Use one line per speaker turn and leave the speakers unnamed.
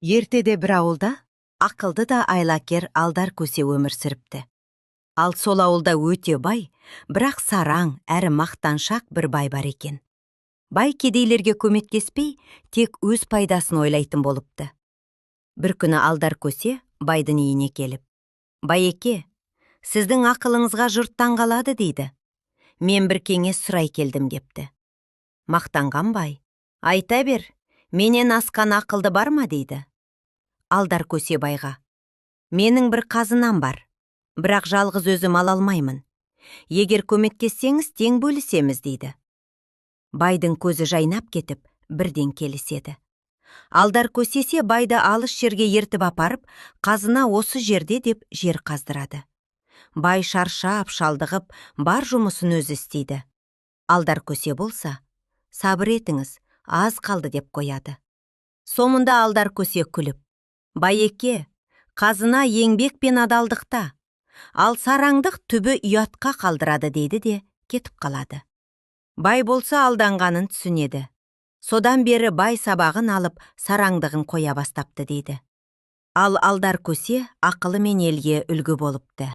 Ертеде бір ауылда ақылды да айлакер алдар көсе өмір сүріпті. Ал сол ауылда өте бай, бірақ сараң әрі мақтаншақ бір бай бар екен. Бай кедейлерге көмектеспей, тек өз пайдасын ойлайтын болыпты. Бір күні алдар көсе байдың үйіне келіп: «Байеке, сіздің ақылыңызға жұрт таңғалады» дейді. «Мен бір кеңес сұрай келдім» депті. Мақтанған бай: «Айта бер, менен асқан ақылды бар ма?» дейді. Алдар көсе байға: «Менің бір қазынам бар, бірақ жалғыз өзім ала алмаймын. Егер көмектессеңіз, тең бөлісеміз» дейді. Байдың көзі жайнап кетіп, бірден келіседі. Алдар көсесе байды алыс жерге ертіп апарып, қазына осы жерде деп жер қаздырады. Бай шаршап, шалдығып, бар жұмысын өзі істейді. Алдар көсе болса: «Сабыр етіңіз, аз қалды» деп қояды. Соңында алдар көсе күліп: «Байеке, қазына еңбек пен адалдықта, ал сараңдық түбі ұятқа қалдырады» дейді де кетіп қалады. Бай болса алданғанын түсінеді. Содан бері бай сабағын алып, сараңдығын қоя бастапты дейді. Ал алдар көсе ақылымен елге үлгі болыпты.